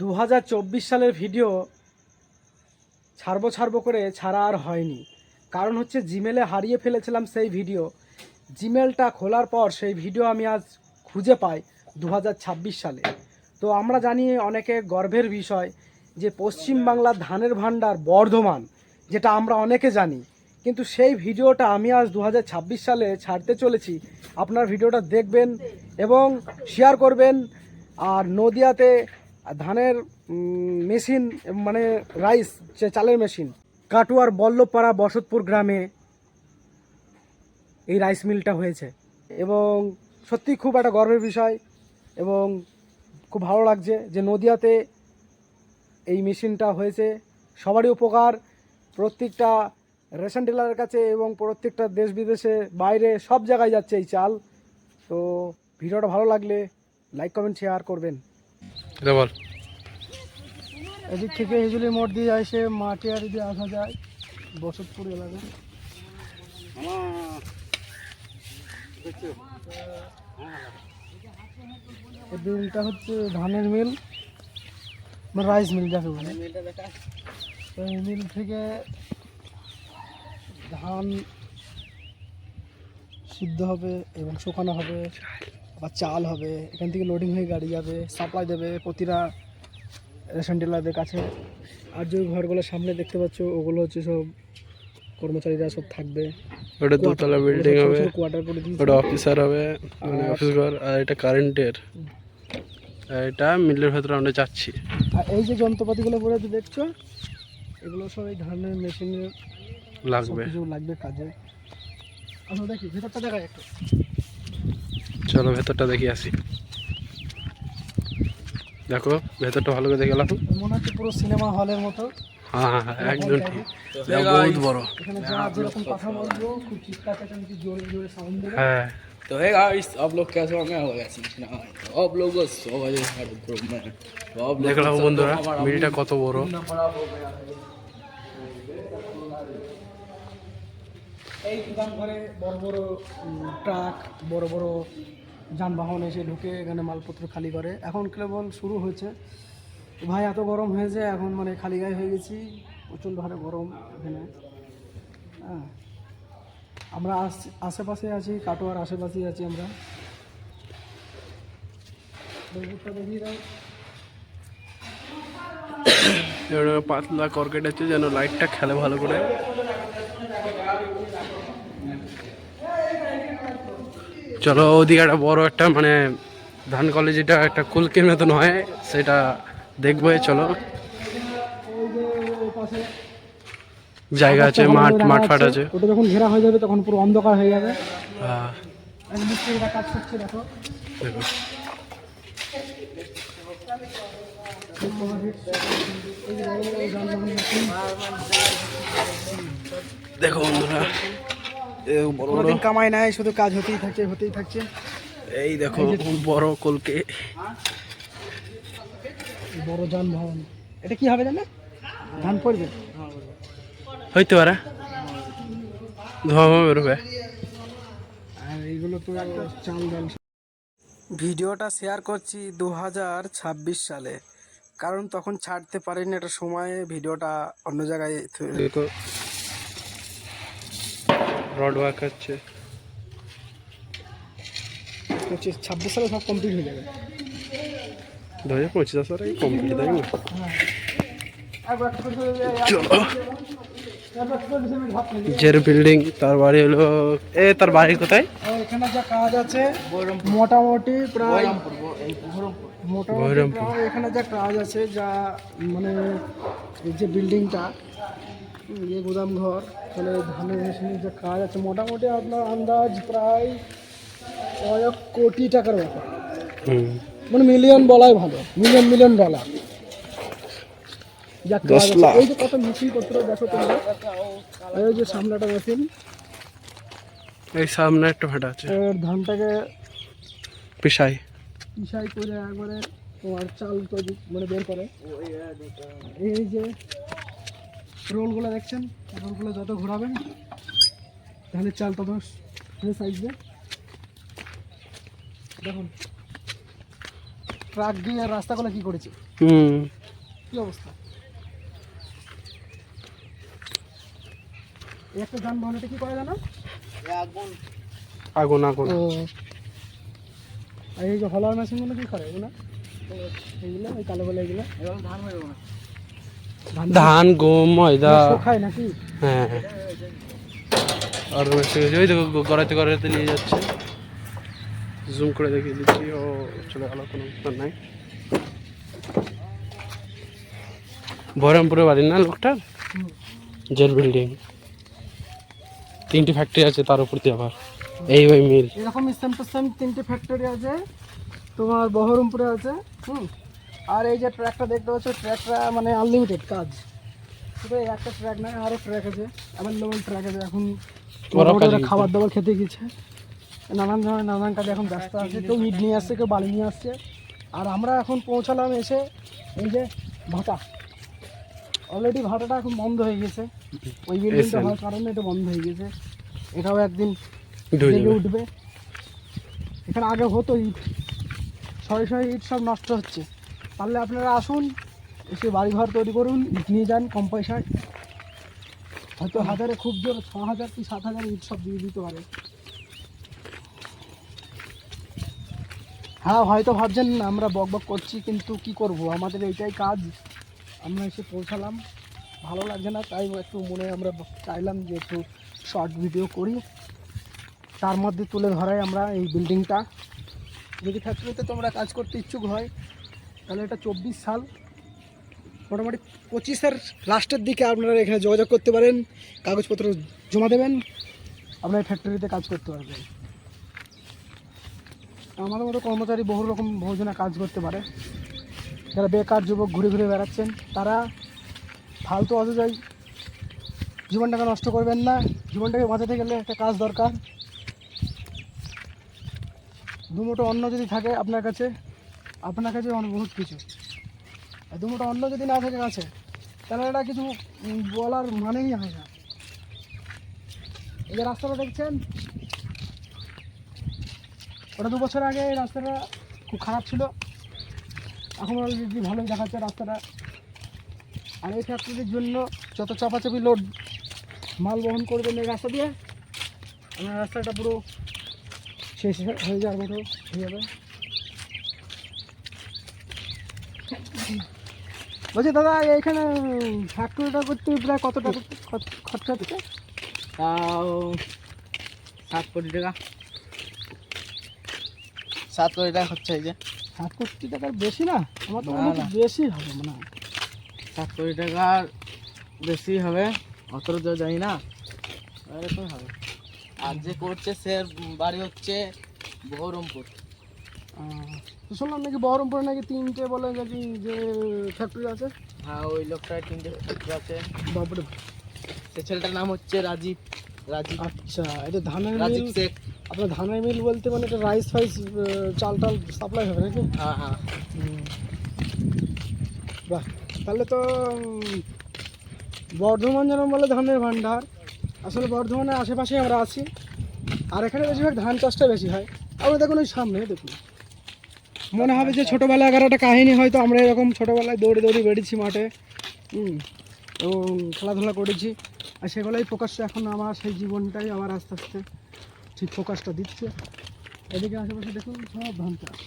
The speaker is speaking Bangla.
2024 সালের ভিডিও ছাড়বো করে ছাড়া আর হয়নি। কারণ হচ্ছে জিমেলে হারিয়ে ফেলেছিলাম সেই ভিডিও। জিমেলটা খোলার পর সেই ভিডিও আমি আজ খুঁজে পাই 2026 সালে। তো আমরা জানি অনেকে গর্বের বিষয় যে পশ্চিমবাংলার ধানের ভাণ্ডার বর্ধমান, যেটা আমরা অনেকে জানি, কিন্তু সেই ভিডিওটা আমি আজ 2026 সালে ছাড়তে চলেছি। আপনার ভিডিওটা দেখবেন এবং শেয়ার করবেন। আর নদিয়াতে ধানের মেশিন, মানে রাইস, যে চালের মেশিন, কাটুয়ার বল্লভপাড়া বসতপুর গ্রামে এই রাইস মিলটা হয়েছে এবং সত্যি খুব একটা গর্বের বিষয় এবং খুব ভালো লাগছে যে নদিয়াতে এই মেশিনটা হয়েছে। সবারই উপকার, প্রত্যেকটা রেশন ডিলারের কাছে এবং প্রত্যেকটা দেশ বিদেশে বাইরে সব জায়গায় যাচ্ছে এই চাল। তো ভিডিওটা ভালো লাগলে লাইক কমেন্ট শেয়ার করবেন। বল, এদিক থেকে হিজুলি মোড় দিয়ে এসে মাটিয়ারি দিয়ে আসা যায় বসতপুর এলাকায়। এই মিলটা হচ্ছে ধানের মিল, মানে রাইস মিল যাকে বলে। এই মিল থেকে ধান সিদ্ধ হবে এবং শুকানো হবে, আবার চাল হবে। এখান থেকে লোডিং হয়ে গাড়ি যাবে, সাপ্লাই দেবে প্রতিটা রেশন ডিলারদের কাছে। আর যে ঘরগুলো সামনে দেখতে পাচ্ছ ওগুলো হচ্ছে সব কর্মচারীরা সব থাকবে। ওটা দোতলা বিল্ডিং হবে, কোয়ার্টার করে দিয়েছে। ওটা অফিসার হবে, মানে অফিস ঘর। আর এটা কারেন্টের, এটা মিলের ভেতরে আমরা যাচ্ছি। আর এই যে যন্ত্রপাতিগুলো পরে দেখছো, এগুলো সব এই ধানের মেশিনের লাগবে, লাগবে কাজে। আসলে দেখি ভেতরটা দেখাই একটু। চলো ভেতরটা দেখি আসি। দেখো ভেতরটা ভালো করে দেখে গেলাম। মনে হচ্ছে পুরো সিনেমা হলের মতো। হ্যাঁ একদম ঠিক, বহুত বড়। এখানে যা যেরকম কথা বলবো খুব চিৎকার চেঁচামেচি জোরে জোরে সাউন্ড দেবে। হ্যাঁ तो है गाइस, आप लोग कैसे हो? मैं हो गया सीखना। आप लोग बस 100 बजे हमारे ग्रुप में तो आप लोग দেখলাম বন্ধুরা মিলটা কত বড়। এই গুদাম ঘরে বড় বড় ট্রাক, বড় বড় যানবাহন এসে ঢুকে এখানে মালপত্র খালি করে। এখন কেবল শুরু হয়েছে ভাই, এত গরম হয়েছে এখন, মানে খালি গায়ে হয়ে গেছি, প্রচণ্ড হারে গরম এখানে। হ্যাঁ, আমরা আশেপাশে আছি, কাটোয়ার আশেপাশেই আছি আমরা। পাতলা কর্কেট আছে যেন লাইটটা খেলে ভালো করে। চলো ওদিকে একটা বড় একটা মানে ধান কলেজ, যেটা একটা কুলকের মতন হয়, সেটা দেখবো। চলো, জায়গা আছে, মাঠ ফাট আছে। ওটা যখন ঘেরা হয়ে যাবে তখন পুরো অন্ধকার হয়ে যাবে। হ্যাঁ মিস্ত্রিরা কাজ করছে, দেখো। দেখো দেখো বন্ধুরা, কোনোদিন কামাই নাই, শুধু কাজ হতেই থাকছে। এই দেখো বড় কলকে, বড় যানবাহন। এটা কি হবে জানে? ধান পড়বে, হইতে পারে, ধোঁয়া বেরোবে। আর এইগুলো তো চাল ডাল। ভিডিওটা শেয়ার করছি 2026 সালে, কারণ তখন ছাড়তে পারিনি, একটা সময়ে ভিডিওটা অন্য জায়গায়। দেখো রড ওয়ার্ক হচ্ছে। 26 সালে সব কমপ্লিট হয়ে যাবে। 2025 সালে কমপ্লিট, তাই না? চলো, জের বিল্ডিং, তার বাড়ি হলো তার বাড়ি কোথায়? এখানে যা কাজ আছে মোটামুটি প্রায় এখানে যা কাজ আছে, যা মানে এই যে বিল্ডিংটা, যে গোদাম ঘর, তাহলে ধানের মেশিনের যে কাজ আছে, মোটামুটি আপনার আন্দাজ প্রায় কয়েক কোটি টাকার ব্যাপার। মানে মিলিয়ন বলাই ভালো, মিলিয়ন ডলার। যা কাজ আছে, এই যে কত মেশিন পত্র দেখো তোমরা, এই যে সামনে একটা মেশিন, এই সামনে একটা ভাটা আছে, ধানটাকে পিসাই করে একবারে তোমার চাল তৈরি মানে বের করে। এই যে রোলগুলো দেখছেন, রোলগুলো যত ঘোরাবেন ধানের চাল তত ফ্রেশ আসবে। দেখুন ট্রাক দিয়ে রাস্তাগুলো কি করেছে, হুম। কি অবস্থা। এই একটা যানবাহন, এটা কি করে জানো? আগুন আগুন। ও, আর এই যে হলার মেশিনগুলো কি করে এগুলো? এইগুলো ওই কালো বলে এগুলো ধান হয়ে যাবে না। ধান গম ময়দা। খায় নাকি? হ্যাঁ হ্যাঁ। আর ওই তো গড়াইতে গড়াইতে নিয়ে যাচ্ছে, জুম করে দেখিয়ে দিচ্ছি। ও চলে গেল, কোনো ব্যাপার নাই। বহরমপুরে বাড়ি না লোকটার? হুম। জেল বিল্ডিং, 3টি ফ্যাক্টরি আছে তার উপর দিয়ে আবার এই ওই মিল। এরকম সেম টু সেম 3টে ফ্যাক্টরি আছে তোমার বহরমপুরে আছে। আর এই যে ট্র্যাকটা দেখতে পাচ্ছ, ট্র্যাকটা মানে আনলিমিটেড কাজ, শুধু এই একটা ট্র্যাক নয়, আরও ট্র্যাক আছে, অ্যাভেলেবল ট্র্যাক আছে। এখন ওরাও কাজে ওরা গেছে। খাবার দাবার খেতে গেছে, নানান ধরনের নানান কাজে এখন ব্যস্ত আছে। কেউ ইট নিয়ে আসছে, কেউ বালি নিয়ে আসছে। আর আমরা এখন পৌঁছালাম এসে এই যে ভাটা। অলরেডি ভাটাটা এখন বন্ধ হয়ে গেছে, ওই বিল্ডিংটা হওয়ার কারণে এটা বন্ধ হয়ে গেছে। এটাও একদিন জেগে উঠবে। এখানে আগে হতো ইট, শয়ে শয়ে ইট সব নষ্ট হচ্ছে। পারলে আপনারা আসুন, এসে বাড়িঘর তৈরি করুন, ইট নিয়ে যান কম পয়সায়। হয়তো হাজারে খুব জোর 6,000 কি 7,000 ইট সব দিয়ে দিতে পারে। হ্যাঁ, হয়তো ভাবছেন আমরা বক বক করছি, কিন্তু কি করব, আমাদের এইটাই কাজ। আমরা এসে পৌঁছালাম, ভালো লাগছে না, তাই একটু মনে আমরা চাইলাম যে একটু শর্ট ভিডিও করি, তার মধ্যে তুলে ধরাই আমরা এই বিল্ডিংটা। যদি ফ্যাক্টরিতে তোমরা কাজ করতে ইচ্ছুক হয় তাহলে এটা 24 সাল, মোটামুটি 25-এর লাস্টের দিকে আপনারা এখানে যোগাযোগ করতে পারেন, কাগজপত্র জমা দেবেন, আপনার এই ফ্যাক্টরিতে কাজ করতে পারবেন। আমাদের মতো কর্মচারী বহুজনে কাজ করতে পারে। যারা বেকার যুবক ঘুরে ঘুরে বেড়াচ্ছেন, তারা ফালতু অযথাই জীবনটাকে নষ্ট করবেন না। জীবনটাকে বাঁচাতে গেলে একটা কাজ দরকার। দুমুঠো অন্ন যদি থাকে আপনার কাছে বহুত কিছু। আর দুমুঠো অন্ন যদি না থাকে কাছে, তাহলে এটা কিছু বলার মানেই হয় না। এই যে রাস্তাটা দেখছেন, ওটা 2 বছর আগে এই রাস্তাটা খুব খারাপ ছিল, এখন অলরেডি ভালোই দেখাচ্ছে রাস্তাটা। আর এই ফ্যাক্টরির জন্য যত চাপাচাপি লোড মাল বহন করবেন এই রাস্তা দিয়ে, আমার রাস্তাটা পুরো শেষ হয়ে যাওয়ার মতো হয়ে যাবে। বলছি দাদা, এইখানে ফ্যাক্টরিটা করতে প্রায় কত টাকা খরচা হচ্ছে? তাও 7 কোটি টাকা। 7 কোটি টাকা খরচা হয়েছে। 7 কোটি টাকার বেশি না? আমার তো না, মনে হচ্ছে না। বেশি হবে মনে হয়। 7 কোটি টাকার বেশি হবে, অত তো জানি না, এরকম হবে। আর যে করছে সে বাড়ি হচ্ছে বহরমপুর। তো শুনলাম নাকি বহরমপুরে নাকি 3টে বলে নাকি যে ফ্যাক্টরি আছে। হ্যাঁ, ওই লোকটার 3টে ফ্যাক্টরি আছে। বাপরে। সে ছেলেটার নাম হচ্ছে রাজীব। আচ্ছা, এটা ধানের রাজীব মিল। শেখ। আপনার ধানের মিল বলতে মানে এটা রাইস ফাইস চাল টাল সাপ্লাই হবে নাকি? হ্যাঁ হ্যাঁ। বাহ, তাহলে তো বর্ধমান যেন বলে ধানের ভান্ডার, আসলে বর্ধমানের আশেপাশেই আমরা আছি। আর এখানে বেশিরভাগ ধান চাষটা বেশি হয়। আমরা দেখুন ওই সামনে দেখুন, মনে হবে যে ছোটোবেলায় আগার একটা কাহিনী, হয়তো আমরা এরকম ছোটোবেলায় দৌড়ে দৌড়ে বেরিয়েছি মাঠে, এবং খেলাধুলা করেছি। আর সেগুলোই প্রকাশ্য এখন আমার সেই জীবনটাই আমার আস্তে আস্তে ঠিক প্রকাশটা দিচ্ছে। এদিকে আশেপাশে দেখুন সব ধান চাষ।